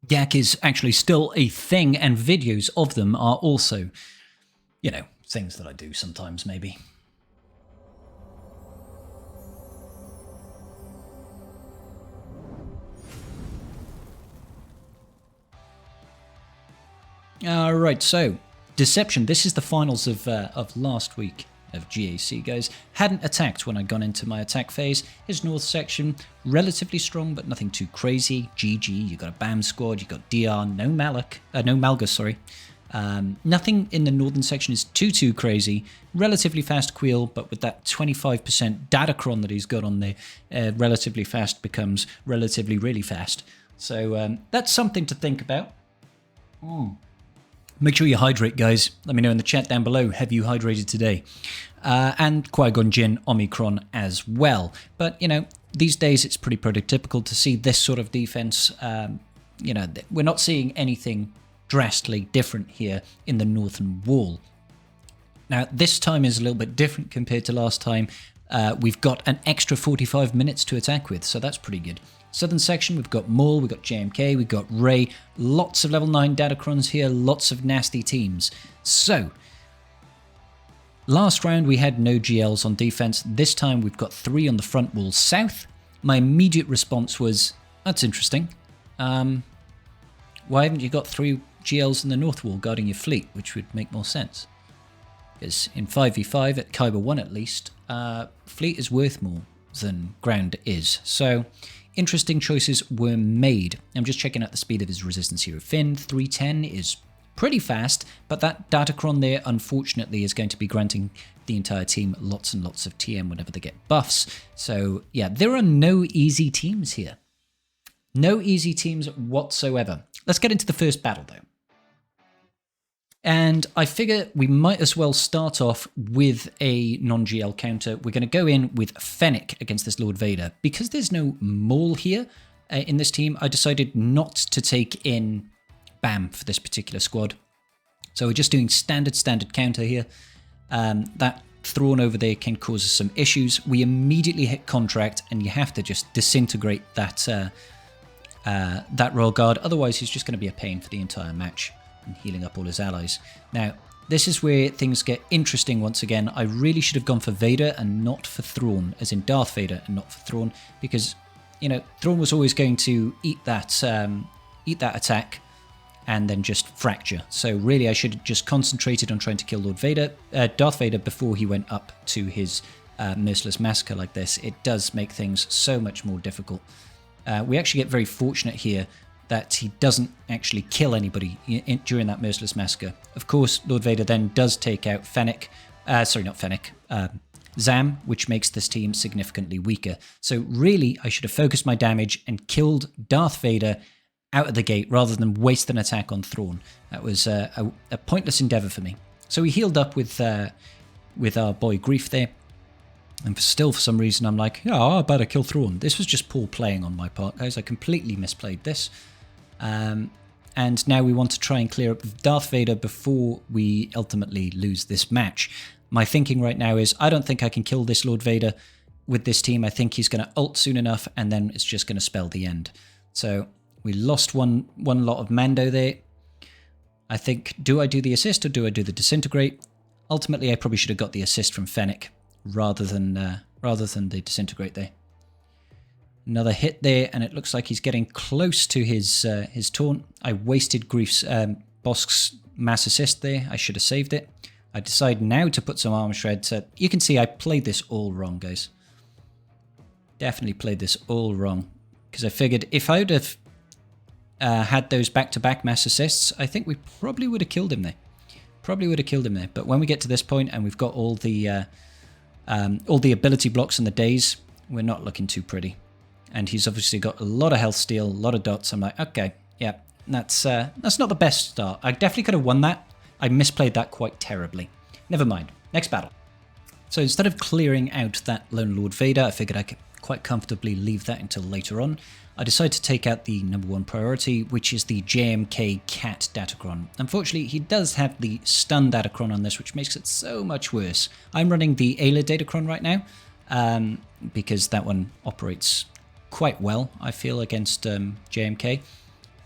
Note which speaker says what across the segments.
Speaker 1: GAC is actually still a thing, and videos of them are also, you know, things that I do sometimes, maybe. Alright, so, Deception. This is the finals of last week of GAC, guys. Hadn't attacked when I'd gone into my attack phase. His north section, relatively strong, but nothing too crazy. GG, you got a BAM squad, you got DR, no Malgus, sorry. Nothing in the northern section is too crazy. Relatively fast Queel, but with that 25% datacron that he's got on there, relatively fast becomes relatively really fast. So that's something to think about. Make sure you hydrate, guys. Let me know in the chat down below, have you hydrated today? And Qui-Gon Jinn Omicron as well. But, you know, these days it's pretty prototypical to see this sort of defense. You know, we're not seeing anything drastically different here in the northern wall. Now, this time is a little bit different compared to last time. We've got an extra 45 minutes to attack with, so that's pretty good. Southern section, we've got Maul, we've got JMK, we've got Ray, lots of level 9 datacrons here, lots of nasty teams. So, last round we had no GLs on defense. This time we've got 3 on the front wall south. My immediate response was, that's interesting. Why haven't you got 3 GLs in the north wall guarding your fleet, which would make more sense? Because in 5v5, at Kyber 1 at least, fleet is worth more than ground is. So, interesting choices were made. I'm just checking out the speed of his resistance here. Finn, 310 is pretty fast, but that datacron there, unfortunately, is going to be granting the entire team lots and lots of TM whenever they get buffs. So, yeah, there are no easy teams here. No easy teams whatsoever. Let's get into the first battle, though. And I figure we might as well start off with a non-GL counter. We're going to go in with Fennec against this Lord Vader. Because there's no Maul here in this team, I decided not to take in BAM for this particular squad. So we're just doing standard counter here. That Thrawn over there can cause us some issues. We immediately hit contract, and you have to just disintegrate that, that Royal Guard. Otherwise, he's just going to be a pain for the entire match. And healing up all his allies. Now, this is where things get interesting once again. I really should have gone for Vader and not for Thrawn, as in Darth Vader and not for Thrawn, because, you know, Thrawn was always going to eat that attack and then just fracture. So really, I should have just concentrated on trying to kill Darth Vader before he went up to his merciless massacre like this. It does make things so much more difficult. We actually get very fortunate here that he doesn't actually kill anybody during that merciless massacre. Of course, Lord Vader then does take out Fennec, Zam, which makes this team significantly weaker. So really, I should have focused my damage and killed Darth Vader out of the gate rather than waste an attack on Thrawn. That was a pointless endeavor for me. So we healed up with our boy Grief there. And still, for some reason, I'm like, oh, I better kill Thrawn. This was just poor playing on my part, guys. I completely misplayed this. And now we want to try and clear up Darth Vader before we ultimately lose this match. My thinking right now is I don't think I can kill this Lord Vader with this team. I think he's going to ult soon enough, and then it's just going to spell the end. So we lost one lot of Mando there. I think, do I do the assist or do I do the disintegrate? Ultimately, I probably should have got the assist from Fennec rather than the disintegrate there. Another hit there, and it looks like he's getting close to his taunt. I wasted Grief's Bosk's mass assist there. I should have saved it. I decide now to put some armor shred. So you can see I played this all wrong, guys. Definitely played this all wrong. Because I figured if I would have had those back-to-back mass assists, I think we probably would have killed him there. But when we get to this point and we've got all the ability blocks and the days, we're not looking too pretty. And he's obviously got a lot of health steal, a lot of dots. I'm like, okay, yeah, that's not the best start. I definitely could have won that. I misplayed that quite terribly. Never mind. Next battle. So instead of clearing out that Lone Lord Vader, I figured I could quite comfortably leave that until later on. I decided to take out the number one priority, which is the JMK Cat Datacron. Unfortunately, he does have the stun Datacron on this, which makes it so much worse. I'm running the Ayla Datacron right now, because that one operates quite well, I feel, against JMK.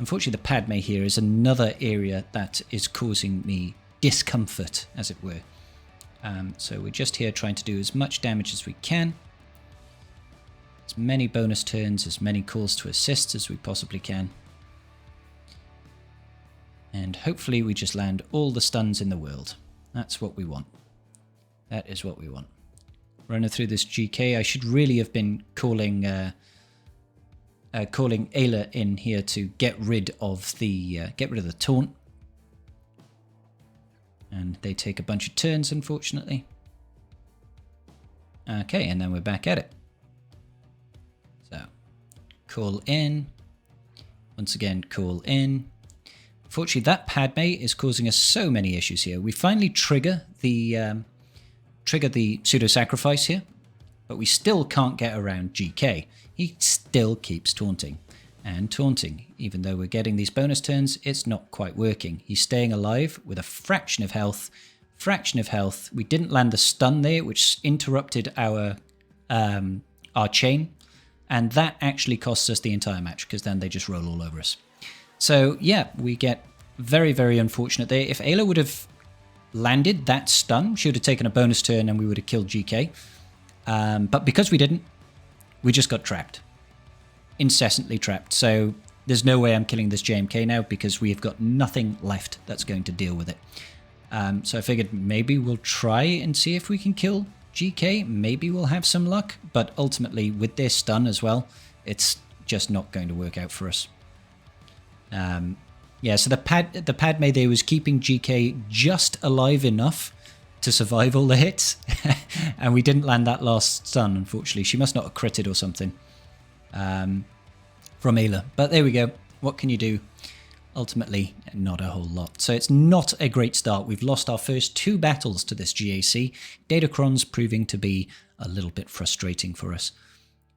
Speaker 1: Unfortunately, the Padme here is another area that is causing me discomfort, as it were. So we're just here trying to do as much damage as we can. As many bonus turns, as many calls to assist as we possibly can. And hopefully we just land all the stuns in the world. That's what we want. That is what we want. Running through this GK, I should really have been calling Ayla in here to get rid of the taunt. And they take a bunch of turns, unfortunately. Okay, and then we're back at it. So, call in. Once again, call in. Unfortunately, that Padme is causing us so many issues here. We finally trigger the pseudo-sacrifice here, but we still can't get around GK. He still keeps taunting and taunting. Even though we're getting these bonus turns, it's not quite working. He's staying alive with a fraction of health. We didn't land the stun there, which interrupted our chain, and that actually costs us the entire match, because then they just roll all over us. So yeah, we get very, very unfortunate there. If Ayla would have landed that stun, she would have taken a bonus turn and we would have killed GK. But because we didn't, we just got trapped. Incessantly trapped. So there's no way I'm killing this JMK now, because we've got nothing left that's going to deal with it. So I figured maybe we'll try and see if we can kill GK. Maybe we'll have some luck. But ultimately, with their stun as well, it's just not going to work out for us. Yeah, so the Padme there was keeping GK just alive enough to survive all the hits. And we didn't land that last stun, unfortunately. She must not have critted or something from Ayla. But there we go. What can you do? Ultimately, not a whole lot. So it's not a great start. We've lost our first 2 battles to this GAC. Datacrons proving to be a little bit frustrating for us.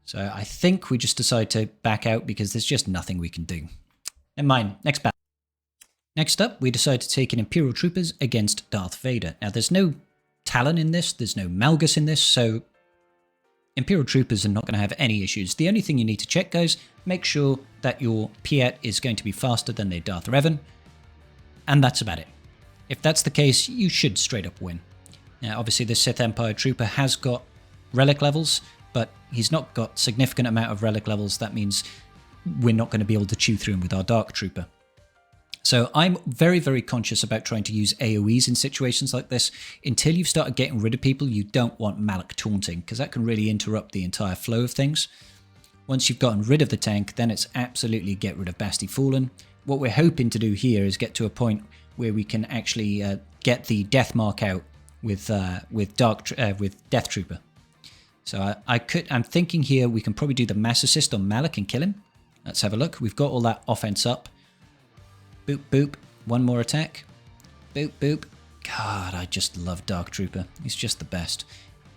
Speaker 1: So I think we just decide to back out, because there's just nothing we can do. Never mind. Next battle. Next up, we decide to take in Imperial Troopers against Darth Vader. Now, there's no Talon in this. There's no Malgus in this. So Imperial Troopers are not going to have any issues. The only thing you need to check, guys, make sure that your Piet is going to be faster than their Darth Revan. And that's about it. If that's the case, you should straight up win. Now, obviously, the Sith Empire Trooper has got relic levels, but he's not got significant amount of relic levels. That means we're not going to be able to chew through him with our Dark Trooper. So I'm very, very conscious about trying to use AoEs in situations like this. Until you've started getting rid of people, you don't want Malak taunting, because that can really interrupt the entire flow of things. Once you've gotten rid of the tank, then it's absolutely get rid of Basti Fallen. What we're hoping to do here is get to a point where we can actually get the death mark out with Death Trooper. So I'm thinking here we can probably do the mass assist on Malak and kill him. Let's have a look. We've got all that offense up. Boop, boop. One more attack. Boop, boop. God, I just love Dark Trooper. He's just the best.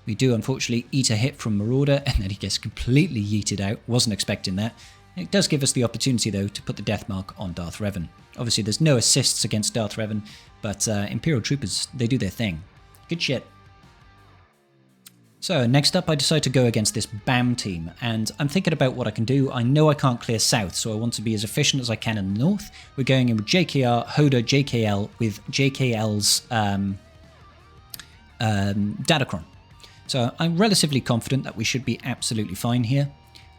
Speaker 1: We do, unfortunately, eat a hit from Marauder, and then he gets completely yeeted out. Wasn't expecting that. It does give us the opportunity, though, to put the death mark on Darth Revan. Obviously, there's no assists against Darth Revan, but Imperial Troopers, they do their thing. Good shit. So next up, I decide to go against this BAM team, and I'm thinking about what I can do. I know I can't clear south, so I want to be as efficient as I can in the north. We're going in with JKR, Hoda, JKL, with JKL's datacron. So I'm relatively confident that we should be absolutely fine here.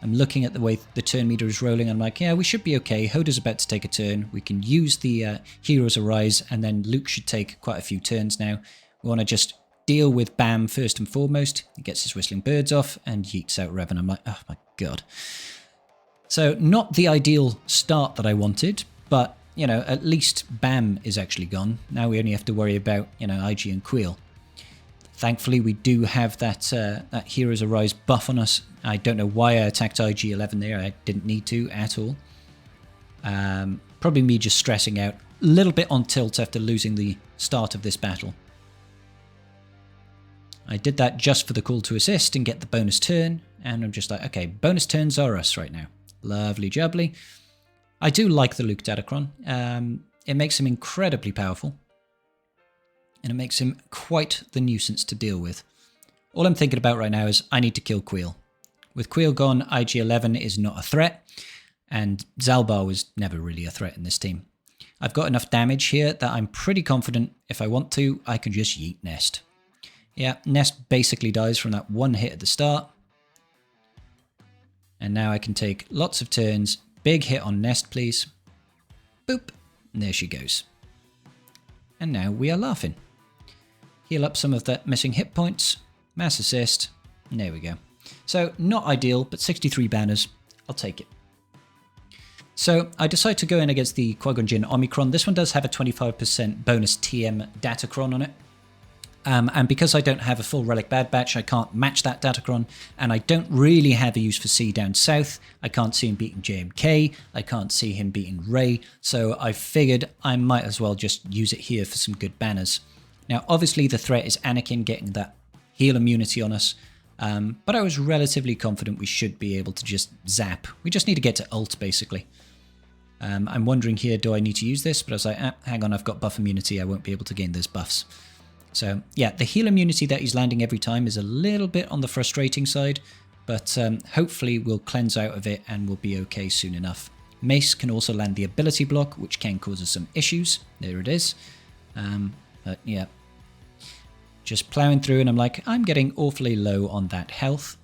Speaker 1: I'm looking at the way the turn meter is rolling, and I'm like, yeah, we should be okay. Hoda's about to take a turn. We can use the Heroes Arise, and then Luke should take quite a few turns now. We want to just deal with BAM first and foremost. He gets his Whistling Birds off and yeets out Revan. I'm like, oh my god. So not the ideal start that I wanted, but, you know, at least BAM is actually gone. Now we only have to worry about, you know, IG and Queel. Thankfully, we do have that Heroes Arise buff on us. I don't know why I attacked IG-11 there. I didn't need to at all. Probably me just stressing out. A little bit on tilt after losing the start of this battle. I did that just for the call to assist and get the bonus turn. And I'm just like, okay, bonus turns are us right now. Lovely jubbly. I do like the Luke Datacron. It makes him incredibly powerful. And it makes him quite the nuisance to deal with. All I'm thinking about right now is I need to kill Queel. With Queel gone, IG-11 is not a threat. and Zalbar was never really a threat in this team. I've got enough damage here that I'm pretty confident if I want to, I can just yeet Nest. Yeah, Nest basically dies from that one hit at the start. And now I can take lots of turns. Big hit on Nest, please. Boop. And there she goes. And now we are laughing. Heal up some of the missing hit points. Mass assist. And there we go. So, not ideal, but 63 banners. I'll take it. So, I decide to go in against the Qui-Gon Jinn Omicron. This one does have a 25% bonus TM datacron on it. And because I don't have a full Relic Bad Batch, I can't match that datacron. And I don't really have a use for C down south. I can't see him beating JMK. I can't see him beating Rey. So I figured I might as well just use it here for some good banners. Now, obviously, the threat is Anakin getting that heal immunity on us. But I was relatively confident we should be able to just zap. We just need to get to ult, basically. I'm wondering here, do I need to use this? But I was like, hang on, I've got buff immunity. I won't be able to gain those buffs. So, yeah, the heal immunity that he's landing every time is a little bit on the frustrating side, but hopefully we'll cleanse out of it and we'll be okay soon enough. Mace can also land the ability block, which can cause us some issues. There it is. But, yeah, just plowing through, and I'm like, I'm getting awfully low on that health.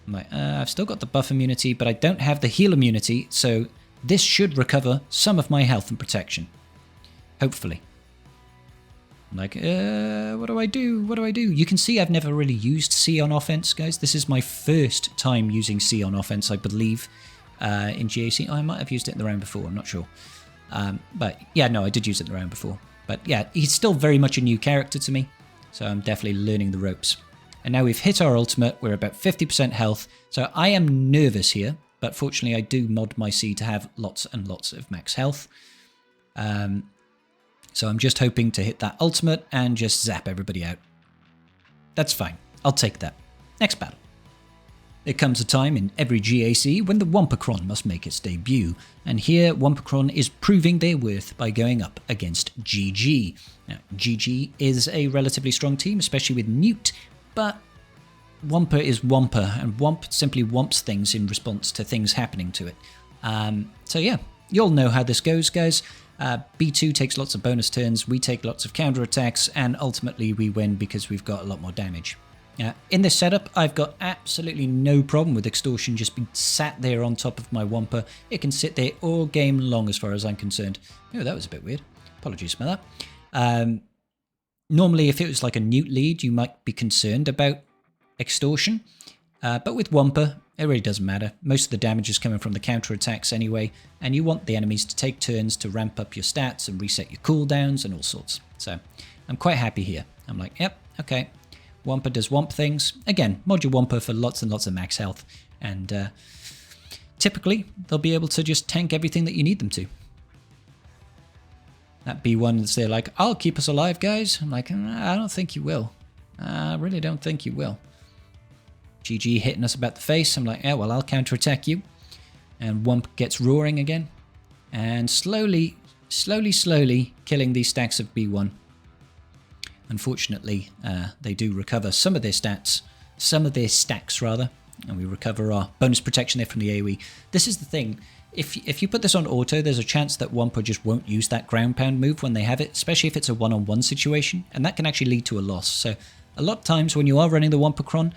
Speaker 1: I'm like, I've still got the buff immunity, but I don't have the heal immunity, so this should recover some of my health and protection. Hopefully. I'm like, what do I do? What do I do? You can see I've never really used C on offense, guys. This is my first time using C on offense, I believe, in GAC. Oh, I might have used it in the round before, I'm not sure. But yeah, no, I did use it in the round before. But yeah, he's still very much a new character to me, so I'm definitely learning the ropes. And now we've hit our ultimate, we're about 50% health, so I am nervous here, but fortunately I do mod my C to have lots and lots of max health. So I'm just hoping to hit that ultimate and just zap everybody out. That's fine. I'll take that. Next battle. There comes a time in every GAC when the Wampacron must make its debut, and here Wampacron is proving their worth by going up against GG. Now, GG is a relatively strong team, especially with Newt, but Wampa is Wampa, and Wamp simply wamps things in response to things happening to it. So yeah, you'll know how this goes, guys. B2 takes lots of bonus turns, we take lots of counterattacks, and ultimately we win because we've got a lot more damage. In this setup, I've got absolutely no problem with Extortion just being sat there on top of my Wampa. It can sit there all game long as far as I'm concerned. Oh, that was a bit weird. Apologies for that. Normally, if it was like a Newt lead, you might be concerned about Extortion. But with Wampa, it really doesn't matter. Most of the damage is coming from the counterattacks anyway, and you want the enemies to take turns to ramp up your stats and reset your cooldowns and all sorts. So I'm quite happy here. I'm like, yep, okay. Wampa does Wamp things. Again, mod your Wampa for lots and lots of max health, and typically they'll be able to just tank everything that you need them to. That B1 that's there like, I'll keep us alive, guys. I'm like, I don't think you will. I really don't think you will. GG hitting us about the face. I'm like, yeah, well, I'll counterattack you. And Wamp gets roaring again. And slowly killing these stacks of B1. Unfortunately, they do recover some of their stats. Some of their stacks, rather. And we recover our bonus protection there from the AoE. This is the thing. If you put this on auto, there's a chance that Wampa just won't use that ground pound move when they have it, especially if it's a one-on-one situation. And that can actually lead to a loss. So a lot of times when you are running the Wampacron,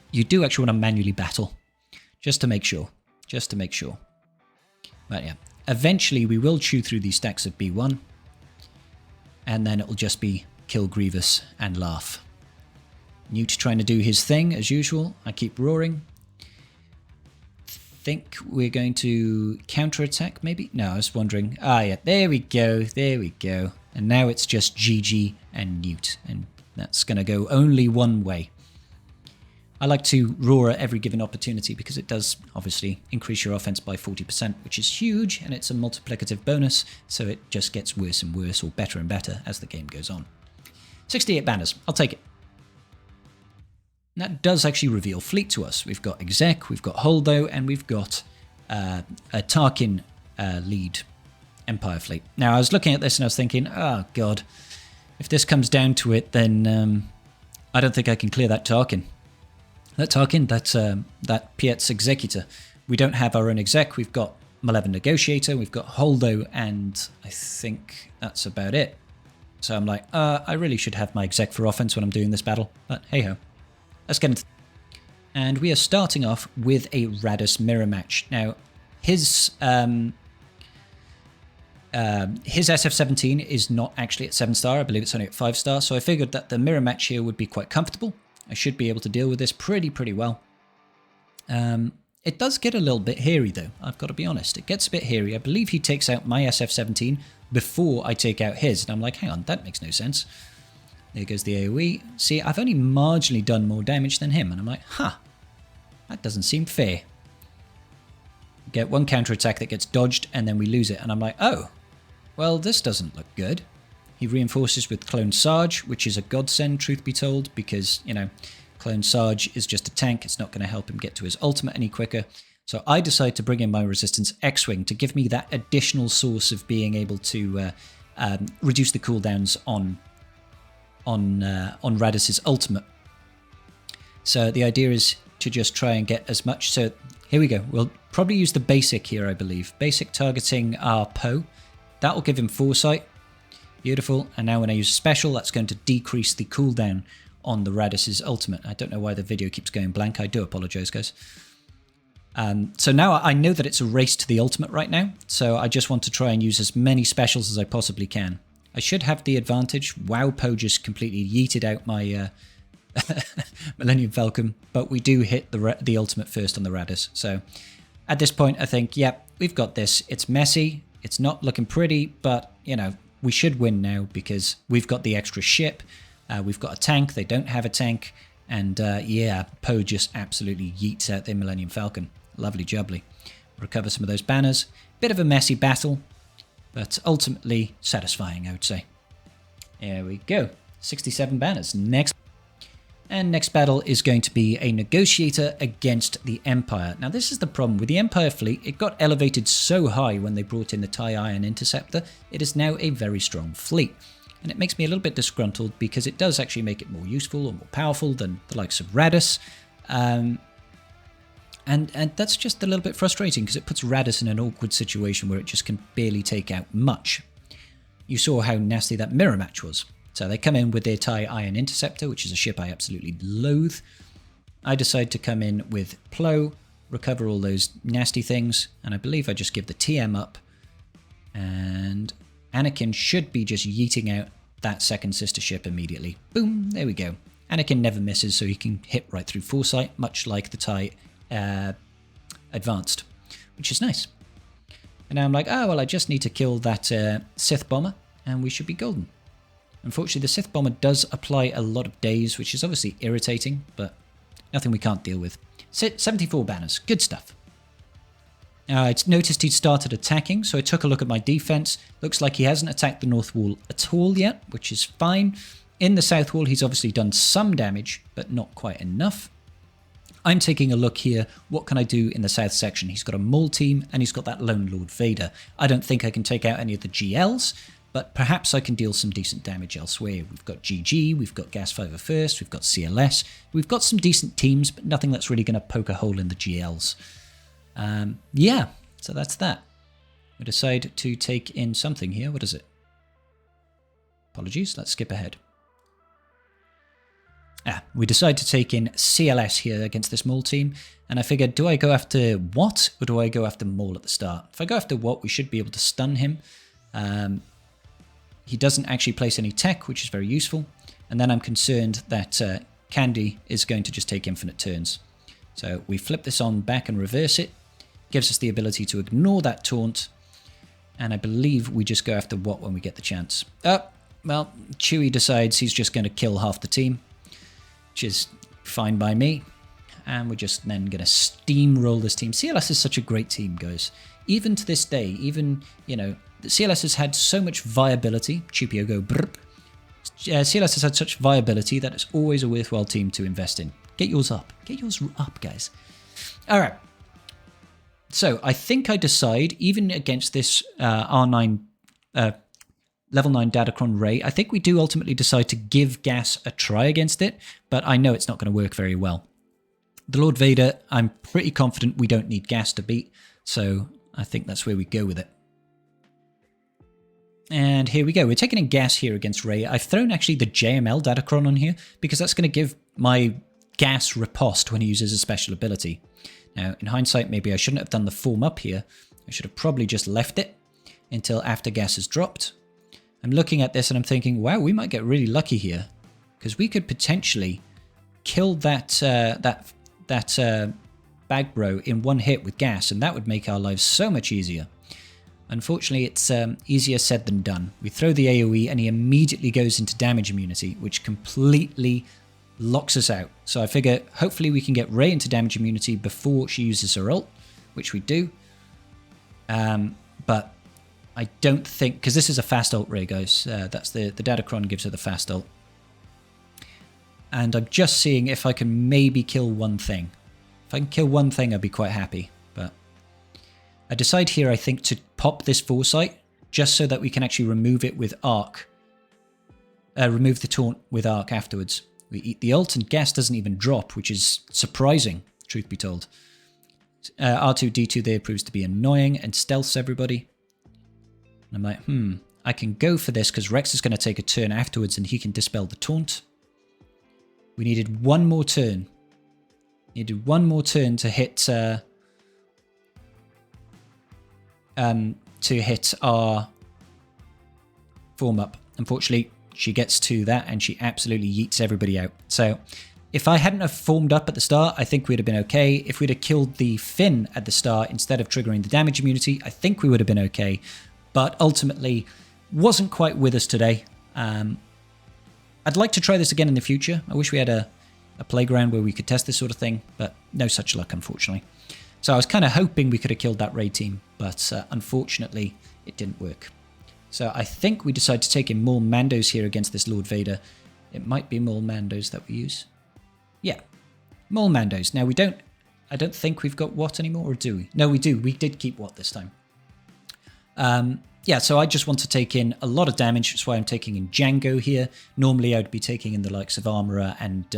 Speaker 1: you do actually want to manually battle, just to make sure. Just to make sure. But yeah, eventually we will chew through these stacks of B1, and then it'll just be kill Grievous and laugh. Newt trying to do his thing as usual. I keep roaring. Think we're going to counterattack maybe? No, I was wondering. Ah yeah, there we go, there we go. And now it's just GG and Newt, and that's going to go only one way. I like to roar at every given opportunity because it does obviously increase your offense by 40%, which is huge, and it's a multiplicative bonus, so it just gets worse and worse, or better and better as the game goes on. 68 banners, I'll take it. And that does actually reveal fleet to us. We've got Exec, we've got Holdo, and we've got a Tarkin lead Empire fleet. Now, I was looking at this and I was thinking, oh god, if this comes down to it, then I don't think I can clear that Tarkin. That Tarkin, that Piet's Executor. We don't have our own Exec. We've got Malev and Negotiator. We've got Holdo, and I think that's about it. So I'm like, I really should have my Exec for offense when I'm doing this battle. But hey-ho. Let's get into... And we are starting off with a Raddus mirror match. Now, his SF-17 is not actually at 7-star. I believe it's only at 5-star. So I figured that the mirror match here would be quite comfortable. I should be able to deal with this pretty well. It does get a little bit hairy, though. I've got to be honest. It gets a bit hairy. I believe he takes out my SF-17 before I take out his. And I'm like, hang on, that makes no sense. There goes the AoE. See, I've only marginally done more damage than him. And I'm like, huh, that doesn't seem fair. Get one counterattack that gets dodged, and then we lose it. And I'm like, oh, well, this doesn't look good. He reinforces with Clone Sarge, which is a godsend, truth be told, because, you know, Clone Sarge is just a tank. It's not going to help him get to his ultimate any quicker. So I decide to bring in my Resistance X-Wing to give me that additional source of being able to reduce the cooldowns on Raddus's ultimate. So the idea is to just try and get as much. So here we go. We'll probably use the basic here, I believe. Basic targeting our Poe. That will give him foresight. Beautiful. And now when I use special, that's going to decrease the cooldown on the Raddus's ultimate. I don't know why the video keeps going blank. I do apologize, guys. So now I know that it's a race to the ultimate right now. So I just want to try and use as many specials as I possibly can. I should have the advantage. Wow, Poe just completely yeeted out my Millennium Falcon. But we do hit the ultimate first on the Raddus. So at this point, I think, yep, we've got this. It's messy. It's not looking pretty. But, you know, we should win now because we've got the extra ship. We've got a tank. They don't have a tank. And yeah, Poe just absolutely yeets out their Millennium Falcon. Lovely jubbly. Recover some of those banners. Bit of a messy battle, but ultimately satisfying, I would say. There we go. 67 banners. Next battle is going to be a Negotiator against the Empire. Now, this is the problem. With the Empire fleet, it got elevated so high when they brought in the TIE Iron Interceptor. It is now a very strong fleet. And it makes me a little bit disgruntled because it does actually make it more useful or more powerful than the likes of Raddus. And that's just a little bit frustrating because it puts Raddus in an awkward situation where it just can barely take out much. You saw how nasty that mirror match was. So they come in with their TIE Iron Interceptor, which is a ship I absolutely loathe. I decide to come in with Plo, recover all those nasty things, and I believe I just give the TM up. And Anakin should be just yeeting out that second sister ship immediately. Boom, there we go. Anakin never misses, so he can hit right through Foresight, much like the TIE Advanced, which is nice. And now I'm like, oh, well, I just need to kill that Sith Bomber, and we should be golden. Unfortunately, the Sith Bomber does apply a lot of daze, which is obviously irritating, but nothing we can't deal with. 74 banners, good stuff. I noticed he'd started attacking, so I took a look at my defense. Looks like he hasn't attacked the North Wall at all yet, which is fine. In the South Wall, he's obviously done some damage, but not quite enough. I'm taking a look here. What can I do in the South section? He's got a Maul team, and he's got that Lone Lord Vader. I don't think I can take out any of the GLs, but perhaps I can deal some decent damage elsewhere. We've got GG, we've got Gasfiber First, we've got CLS. We've got some decent teams, but nothing that's really going to poke a hole in the GLs. Yeah, so that's that. We decide to take in something here. What is it? Apologies, let's skip ahead. We decide to take in CLS here against this Maul team, and I figured, do I go after Wat or do I go after Maul at the start? If I go after Wat, we should be able to stun him. He doesn't actually place any tech, which is very useful, and then I'm concerned that Candy is going to just take infinite turns. So we flip this on back and reverse it. Gives us the ability to ignore that taunt, and I believe we just go after Wat when we get the chance. Oh, well, Chewie decides he's just going to kill half the team, which is fine by me. And we're just then going to steamroll this team. CLS is such a great team, guys. Even to this day, even, you know, CLS has had so much viability. Chipio go brrp. CLS has had such viability that it's always a worthwhile team to invest in. Get yours up. Get yours up, guys. All right. So I think I decide, even against this R9 level 9 datacron ray, I think we do ultimately decide to give gas a try against it, but I know it's not going to work very well. The Lord Vader, I'm pretty confident we don't need gas to beat, so I think that's where we go with it. And here we go. We're taking in gas here against Ray. I've thrown actually the JML datacron on here because that's going to give my gas riposte when he uses a special ability. Now, in hindsight, maybe I shouldn't have done the form up here. I should have probably just left it until after gas has dropped. I'm looking at this and I'm thinking, wow, we might get really lucky here because we could potentially kill that bag bro in one hit with gas, and that would make our lives so much easier. Unfortunately, it's easier said than done. We throw the AoE and he immediately goes into damage immunity, which completely locks us out. So I figure hopefully we can get Rey into damage immunity before she uses her ult, which we do. But I don't think, because this is a fast ult Rey, guys. That's the datacron gives her the fast ult. And I'm just seeing if I can maybe kill one thing. If I can kill one thing, I'd be quite happy. But I decide here, I think, to pop this foresight just so that we can actually remove it with arc. Remove the taunt with arc afterwards. We eat the ult and gas doesn't even drop, which is surprising, truth be told. R2-D2 there proves to be annoying and stealths everybody. And I'm like, I can go for this because Rex is going to take a turn afterwards and he can dispel the taunt. We needed one more turn. Needed one more turn to hit our form up. Unfortunately, she gets to that and she absolutely yeets everybody out. So if I hadn't have formed up at the start, I think we'd have been okay. If we'd have killed the Finn at the start instead of triggering the damage immunity, I think we would have been okay. But ultimately, wasn't quite with us today. I'd like to try this again in the future. I wish we had a playground where we could test this sort of thing, but no such luck, unfortunately. So I was kind of hoping we could have killed that Rey team, but unfortunately, it didn't work. So I think we decide to take in Maul Mandos here against this Lord Vader. It might be Maul Mandos that we use. Yeah, Maul Mandos. Now I don't think we've got Watt anymore, or do we? No, we do. We did keep Watt this time. Yeah, so I just want to take in a lot of damage. That's why I'm taking in Django here. Normally I'd be taking in the likes of Armorer and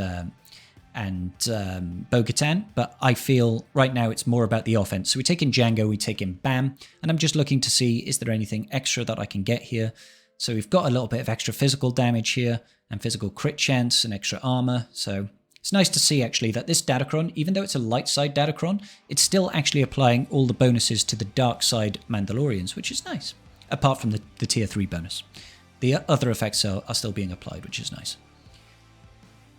Speaker 1: Bo-Katan, but I feel right now it's more about the offense. So we take in Django, we take in Bam, and I'm just looking to see, is there anything extra that I can get here? So we've got a little bit of extra physical damage here, and physical crit chance, and extra armor. So it's nice to see actually that this datacron, even though it's a light side datacron, it's still actually applying all the bonuses to the dark side Mandalorians, which is nice. Apart from the tier 3 bonus. The other effects are still being applied, which is nice.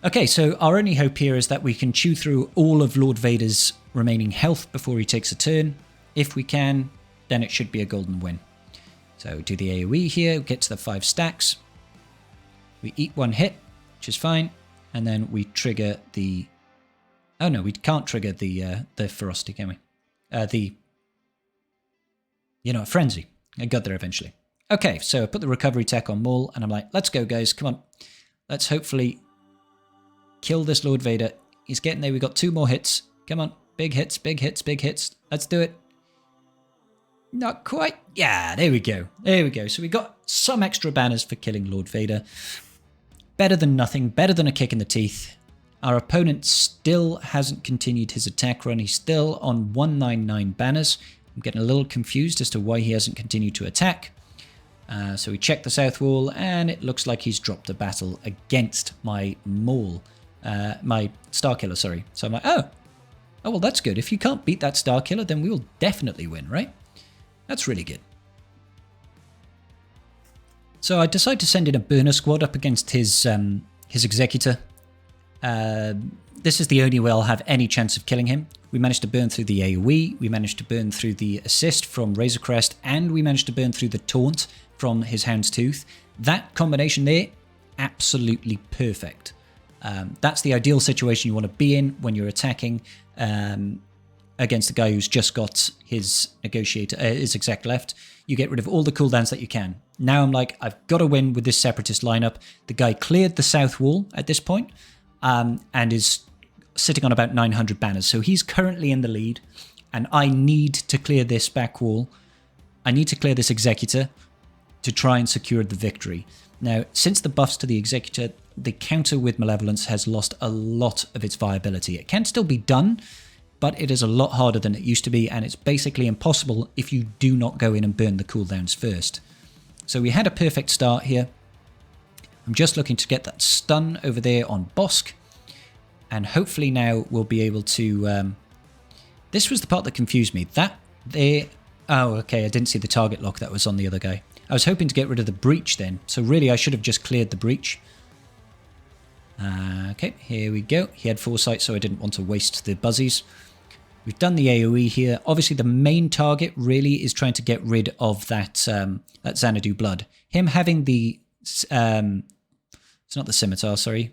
Speaker 1: Okay, so our only hope here is that we can chew through all of Lord Vader's remaining health before he takes a turn. If we can, then it should be a golden win. So do the AoE here, get to the 5 stacks. We eat one hit, which is fine. And then we trigger the... Oh no, we can't trigger the ferocity, can we? Frenzy. I got there eventually. Okay, so I put the recovery tech on Maul, and I'm like, let's go, guys. Come on. Let's hopefully kill this Lord Vader. He's getting there. We got 2 more hits. Come on. Big hits, big hits, big hits. Let's do it. Not quite. Yeah, there we go. There we go. So we got some extra banners for killing Lord Vader. Better than nothing. Better than a kick in the teeth. Our opponent still hasn't continued his attack run. He's still on 199 banners. I'm getting a little confused as to why he hasn't continued to attack. So we check the south wall, and it looks like he's dropped a battle against my Maul. My Starkiller, sorry. So I'm like, oh, well, that's good. If you can't beat that Starkiller, then we will definitely win, right? That's really good. So I decide to send in a burner squad up against his Executor. This is the only way I'll have any chance of killing him. We managed to burn through the AoE, we managed to burn through the assist from Razor Crest, and we managed to burn through the taunt from his Hound's Tooth. That combination there, absolutely perfect. That's the ideal situation you want to be in when you're attacking against a guy who's just got his Negotiator, his Exec left. You get rid of all the cooldowns that you can. Now I'm like, I've got to win with this Separatist lineup. The guy cleared the south wall at this point, and is sitting on about 900 banners. So he's currently in the lead, and I need to clear this back wall. I need to clear this Executor to try and secure the victory. Now, since the buffs to the Executor, the counter with Malevolence has lost a lot of its viability. It can still be done, but it is a lot harder than it used to be, and it's basically impossible if you do not go in and burn the cooldowns first. So we had a perfect start here. I'm just looking to get that stun over there on Bosk, and hopefully now we'll be able to... this was the part that confused me. That there... Oh, okay, I didn't see the target lock that was on the other guy. I was hoping to get rid of the breach then, so really I should have just cleared the breach. Okay, here we go. He had foresight, so I didn't want to waste the buzzies. We've done the AoE here. Obviously, the main target really is trying to get rid of that that Xanadu blood. Him having the... it's not the scimitar, sorry.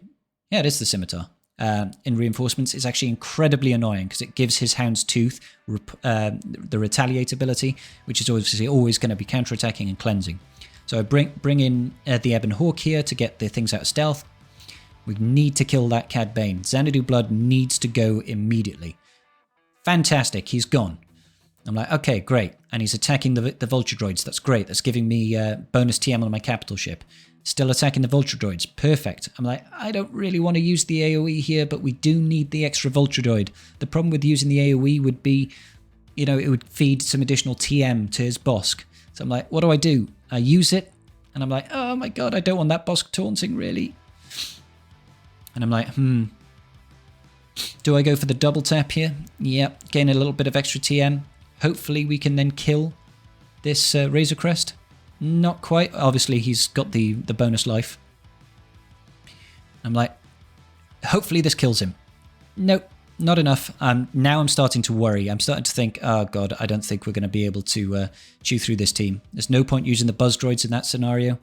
Speaker 1: Yeah, it is the scimitar. In reinforcements is actually incredibly annoying because it gives his Hound's Tooth the retaliate ability, which is obviously always going to be counterattacking and cleansing. So I bring in the Ebon Hawk here to get the things out of stealth. We need to kill that Cad Bane. Xanadu blood needs to go immediately. Fantastic, he's gone. I'm like, okay, great. And he's attacking the Vulture Droids. That's great. That's giving me bonus TM on my capital ship. Still attacking the Vulture Droids. Perfect. I'm like, I don't really want to use the AoE here, but we do need the extra Vulture Droid. The problem with using the AoE would be, you know, it would feed some additional TM to his Bosk. So I'm like, what do? I use it, and I'm like, oh my god, I don't want that Bosk taunting, really. And I'm like, do I go for the double tap here? Yep, gain a little bit of extra TM. Hopefully we can then kill this Razor Crest. Not quite. Obviously, he's got the bonus life. I'm like, hopefully this kills him. Nope, not enough. Now I'm starting to worry. I'm starting to think, oh god, I don't think we're going to be able to chew through this team. There's no point using the Buzz Droids in that scenario.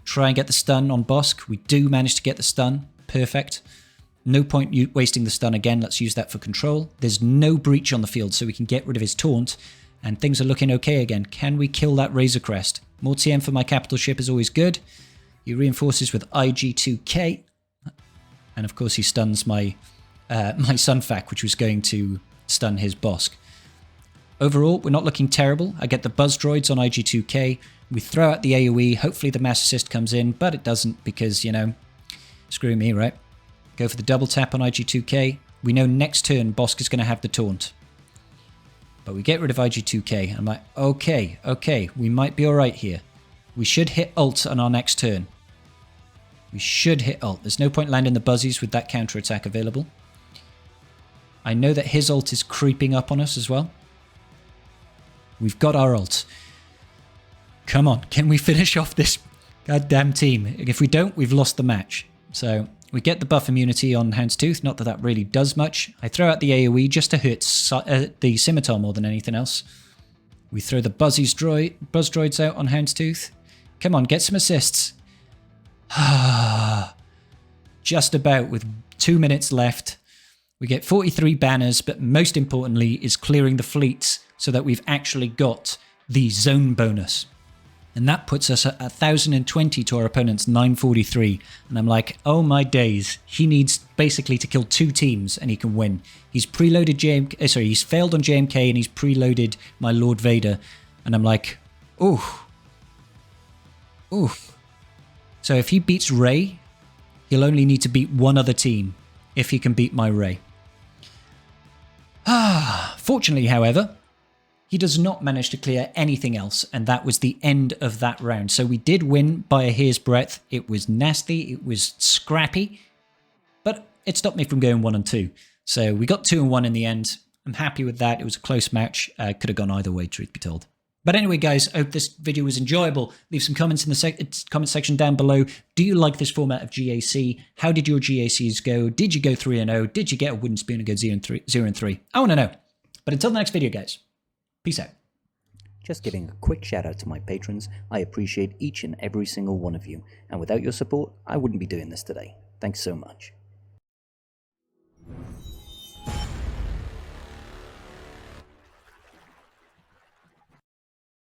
Speaker 1: Try and get the stun on Bosk. We do manage to get the stun. Perfect. No point wasting the stun again. Let's use that for control. There's no breach on the field, so we can get rid of his taunt. And things are looking okay again. Can we kill that Razor Crest? More TM for my capital ship is always good. He reinforces with IG2K. And of course he stuns my my Sunfac, which was going to stun his Bosk. Overall, we're not looking terrible. I get the Buzz Droids on IG2K. We throw out the AoE. Hopefully the Mass Assist comes in, but it doesn't because, you know, screw me, right? Go for the double tap on IG2K. We know next turn Bosk is going to have the taunt. But we get rid of IG2K. I'm like, okay, we might be alright here. We should hit ult on our next turn. We should hit ult. There's no point landing the buzzies with that counterattack available. I know that his ult is creeping up on us as well. We've got our ult. Come on, can we finish off this goddamn team? If we don't, we've lost the match. So we get the buff immunity on Hound's Tooth, not that that really does much. I throw out the AoE just to hurt the Scimitar more than anything else. We throw the Buzz Droids out on Hound's Tooth. Come on, get some assists. Just about with 2 minutes left. We get 43 banners, but most importantly is clearing the fleets so that we've actually got the zone bonus. And that puts us at 1,020 to our opponent's 943. And I'm like, oh my days. He needs basically to kill 2 teams and he can win. He's preloaded JMK, sorry, he's failed on JMK and he's preloaded my Lord Vader. And I'm like, ooh. So if he beats Rey, he'll only need to beat one other team if he can beat my Rey. Fortunately, however, he does not manage to clear anything else, and that was the end of that round. So we did win by a hair's breadth. It was nasty, it was scrappy, but it stopped me from going 1-2. So we got 2-1 in the end. I'm happy with that. It was a close match. Could have gone either way, truth be told. But anyway, guys, I hope this video was enjoyable. Leave some comments in the comment section down below. Do you like this format of GAC? How did your GACs go? Did you go 3-0? Did you get a wooden spoon and go 0-3? I want to know. But until the next video, guys, peace out.
Speaker 2: Just giving a quick shout out to my patrons. I appreciate each and every single one of you. And without your support, I wouldn't be doing this today. Thanks so much.